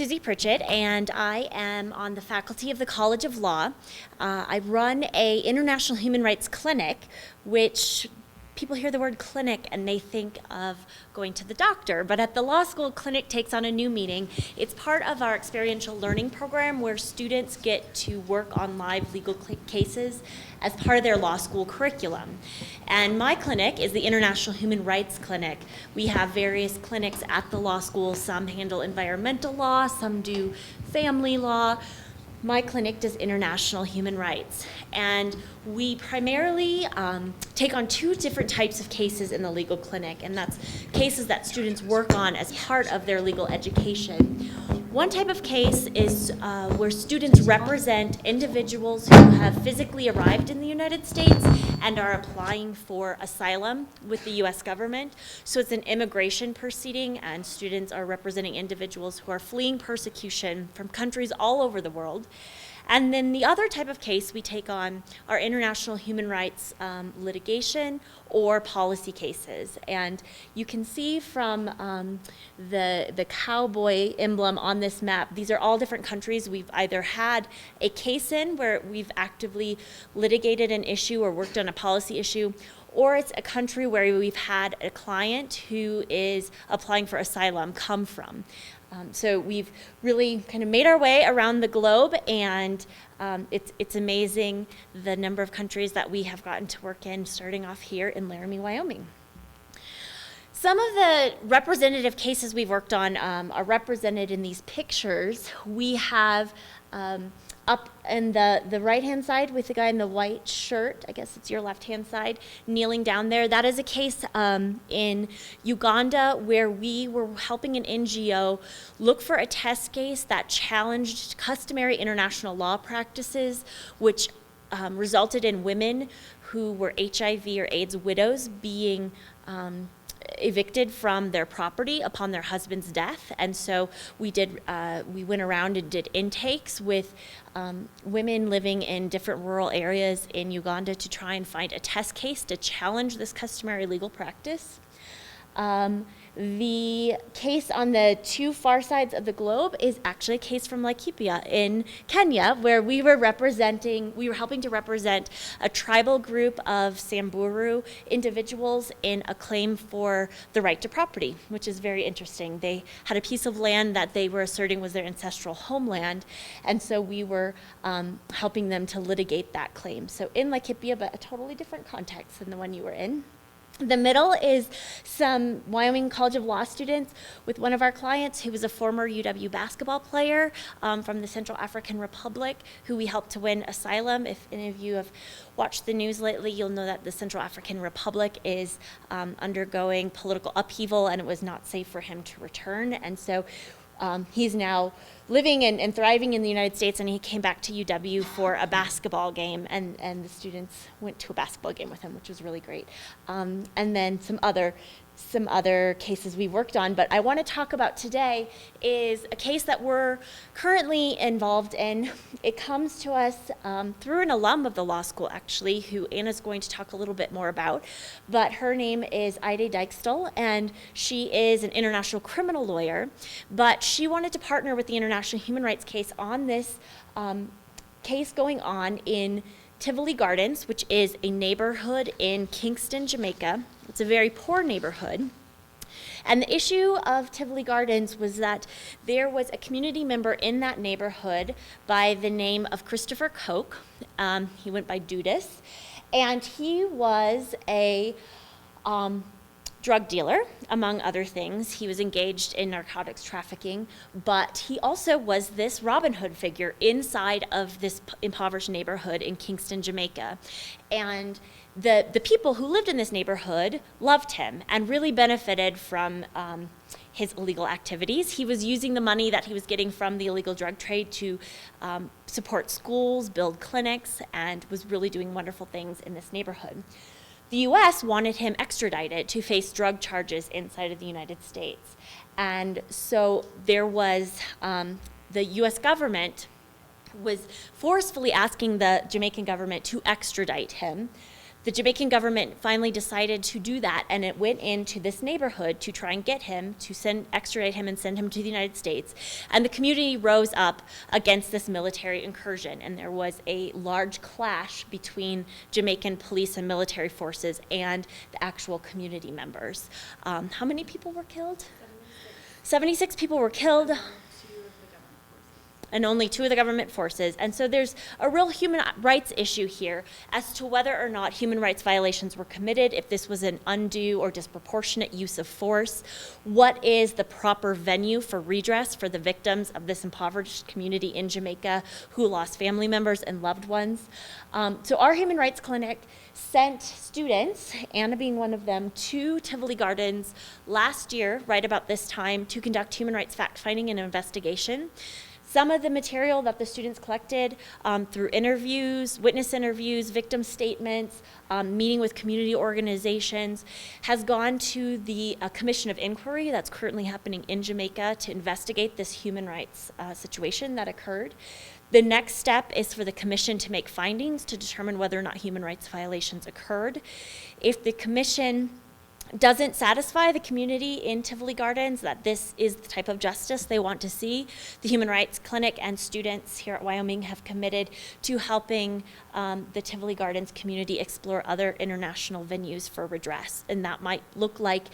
name's Suzan Pritchett, and I am on the faculty of the College of Law. I run a international human rights clinic, which people hear the word clinic and they think of going to the doctor, but at the law school, clinic takes on a new meaning. It's part of our experiential learning program where students get to work on live legal cases as part of their law school curriculum. And my clinic is the International Human Rights Clinic. We have various clinics at the law school. Some handle environmental law, some do family law. My clinic does international human rights, and we primarily take on two different types of cases in the legal clinic, and that's cases that students work on as part of their legal education. One type of case is where students represent individuals who have physically arrived in the United States and are applying for asylum with the U.S. government. So it's an immigration proceeding, and students are representing individuals who are fleeing persecution from countries all over the world. And then the other type of case we take on are international human rights litigation or policy cases. And you can see from the cowboy emblem on this map, these are all different countries we've either had a case in where we've actively litigated an issue or worked on a policy issue, or it's a country where we've had a client who is applying for asylum come from. So we've really kind of made our way around the globe, and it's amazing the number of countries that we have gotten to work in, starting off here in Laramie, Wyoming. Some of the representative cases we've worked on are represented in these pictures. We have up in the right-hand side with the guy in the white shirt, I guess it's your left-hand side, kneeling down there. That is a case in Uganda where we were helping an NGO look for a test case that challenged customary international law practices, which resulted in women who were HIV or AIDS widows being evicted from their property upon their husband's death. And so we went around and did intakes with women living in different rural areas in Uganda to try and find a test case to challenge this customary legal practice. The case on the two far sides of the globe is actually a case from Laikipia in Kenya, where we were helping to represent a tribal group of Samburu individuals in a claim for the right to property, which is very interesting. They had a piece of land that they were asserting was their ancestral homeland, and so we were helping them to litigate that claim. So in Laikipia, but a totally different context than the one you were in. The middle is some Wyoming College of Law students with one of our clients who was a former UW basketball player from the Central African Republic who we helped to win asylum. If any of you have watched the news lately, you'll know that the Central African Republic is undergoing political upheaval, and it was not safe for him to return. And so he's now living and thriving in the United States, and he came back to UW for a basketball game, and the students went to a basketball game with him, which was really great. And then some other cases we worked on, but I want to talk about today is a case that we're currently involved in. It comes to us through an alum of the law school, actually, who Anna's going to talk a little bit more about, but her name is Ide Dijkstal, and she is an international criminal lawyer, but she wanted to partner with the International Human Rights case on this case going on in Tivoli Gardens, which is a neighborhood in Kingston, Jamaica. It's a very poor neighborhood. And the issue of Tivoli Gardens was that there was a community member in that neighborhood by the name of Christopher Koch. He went by Dudas, and he was a drug dealer, among other things. He was engaged in narcotics trafficking, but he also was this Robin Hood figure inside of this impoverished neighborhood in Kingston, Jamaica. And the people who lived in this neighborhood loved him and really benefited from his illegal activities. He was using the money that he was getting from the illegal drug trade to support schools, build clinics, and was really doing wonderful things in this neighborhood. The U.S. wanted him extradited to face drug charges inside of the United States. And so there was, the U.S. government was forcefully asking the Jamaican government to extradite him. The Jamaican government finally decided to do that, and it went into this neighborhood to try and get him, to extradite him and send him to the United States. And the community rose up against this military incursion, and there was a large clash between Jamaican police and military forces and the actual community members. How many people were killed? 76 people were killed. And only 2 of the government forces. And so there's a real human rights issue here as to whether or not human rights violations were committed, if this was an undue or disproportionate use of force, what is the proper venue for redress for the victims of this impoverished community in Jamaica who lost family members and loved ones. So our human rights clinic sent students, Anna being one of them, to Tivoli Gardens last year, right about this time, to conduct human rights fact-finding and investigation. Some of the material that the students collected through interviews, witness interviews, victim statements, meeting with community organizations, has gone to the Commission of Inquiry that's currently happening in Jamaica to investigate this human rights situation that occurred. The next step is for the commission to make findings to determine whether or not human rights violations occurred. If the commission doesn't satisfy the community in Tivoli Gardens that this is the type of justice they want to see, the Human Rights Clinic and students here at Wyoming have committed to helping the Tivoli Gardens community explore other international venues for redress. And that might look like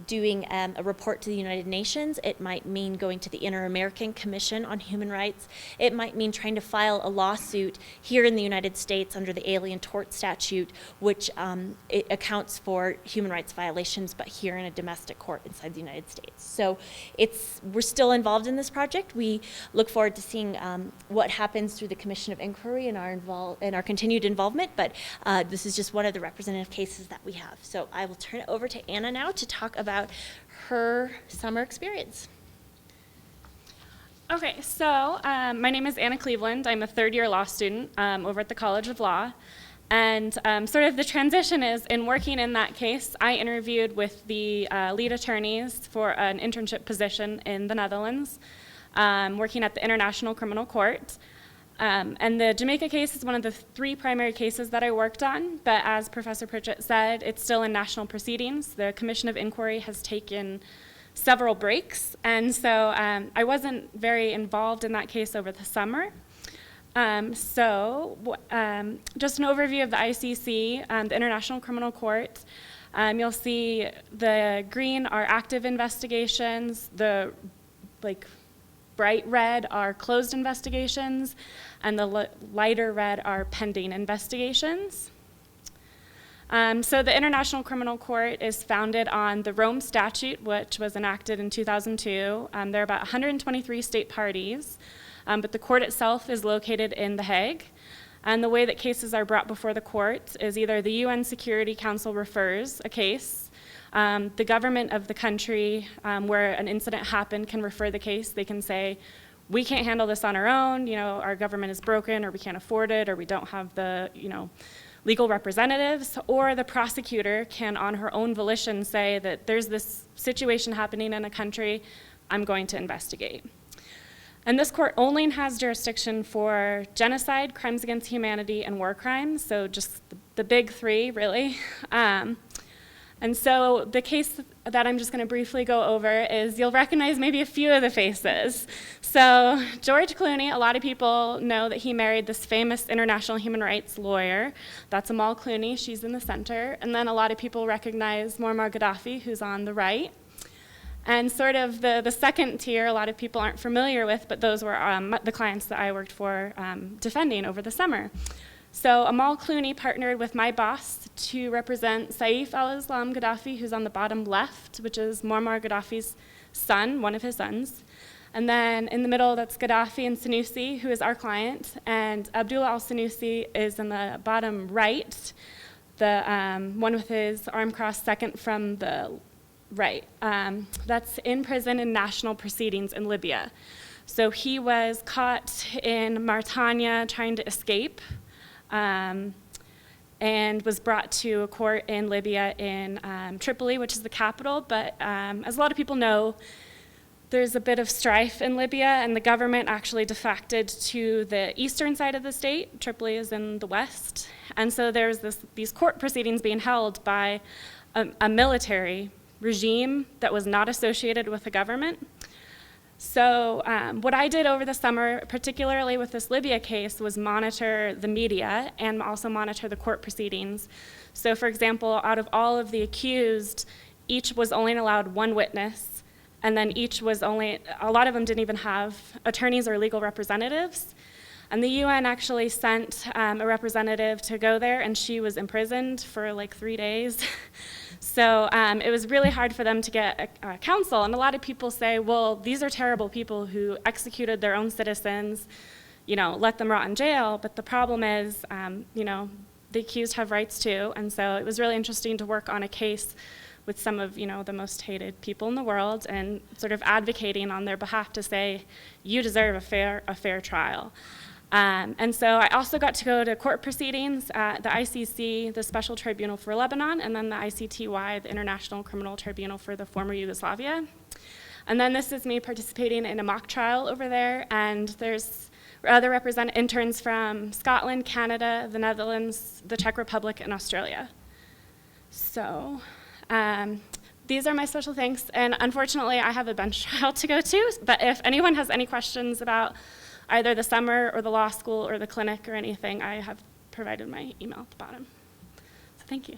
doing a report to the United Nations. It might mean going to the Inter-American Commission on Human Rights. It might mean trying to file a lawsuit here in the United States under the Alien Tort Statute, which it accounts for human rights violations, but here in a domestic court inside the United States. So we're still involved in this project. We look forward to seeing what happens through the Commission of Inquiry and our continued involvement, but this is just one of the representative cases that we have. So I will turn it over to Anna now to talk about her summer experience. Okay, so my name is Anna Cleveland. I'm a third-year law student over at the College of Law. And sort of the transition is, in working in that case, I interviewed with the lead attorneys for an internship position in the Netherlands, working at the International Criminal Court. And the Jamaica case is one of the 3 primary cases that I worked on, but as Professor Pritchett said, it's still in national proceedings. The Commission of Inquiry has taken several breaks, and so I wasn't very involved in that case over the summer. Just an overview of the ICC, the International Criminal Court. You'll see the green are active investigations, the bright red are closed investigations, and the lighter red are pending investigations. So the International Criminal Court is founded on the Rome Statute, which was enacted in 2002. There are about 123 state parties, but the court itself is located in The Hague. And the way that cases are brought before the court is either the UN Security Council refers a case, the government of the country where an incident happened can refer the case. They can say, we can't handle this on our own, our government is broken, or we can't afford it, or we don't have the, legal representatives, or the prosecutor can, on her own volition, say that there's this situation happening in a country, I'm going to investigate. And this court only has jurisdiction for genocide, crimes against humanity, and war crimes, so just the big 3, really. And so the case that I'm just going to briefly go over is, you'll recognize maybe a few of the faces. So George Clooney, a lot of people know that he married this famous international human rights lawyer. That's Amal Clooney, she's in the center. And then a lot of people recognize Muammar Gaddafi, who's on the right. And sort of the second tier, a lot of people aren't familiar with, but those were the clients that I worked for defending over the summer. So Amal Clooney partnered with my boss to represent Saif al-Islam Gaddafi, who's on the bottom left, which is Muammar Gaddafi's son, one of his sons. And then in the middle, that's Gaddafi and Sanusi, who is our client. And Abdullah al-Sanusi is in the bottom right, the one with his arm crossed second from the right. That's in prison in national proceedings in Libya. So he was caught in Mauritania trying to escape, and was brought to a court in Libya in Tripoli, which is the capital. But as a lot of people know, there's a bit of strife in Libya, and the government actually defected to the eastern side of the state. Tripoli is in the west. And so there's these court proceedings being held by a military regime that was not associated with the government. So what I did over the summer, particularly with this Libya case, was monitor the media and also monitor the court proceedings. So for example, out of all of the accused, each was only allowed one witness, and then a lot of them didn't even have attorneys or legal representatives. And the UN actually sent a representative to go there, and she was imprisoned for like 3 days. So it was really hard for them to get counsel. And a lot of people say, well, these are terrible people who executed their own citizens, let them rot in jail. But the problem is, the accused have rights too. And so it was really interesting to work on a case with some of the most hated people in the world and sort of advocating on their behalf to say, you deserve a fair trial. And so I also got to go to court proceedings at the ICC, the Special Tribunal for Lebanon, and then the ICTY, the International Criminal Tribunal for the former Yugoslavia. And then this is me participating in a mock trial over there, and there's other interns from Scotland, Canada, the Netherlands, the Czech Republic, and Australia. So these are my special thanks, and unfortunately I have a bench trial to go to, but if anyone has any questions about either the summer or the law school or the clinic or anything, I have provided my email at the bottom. So thank you.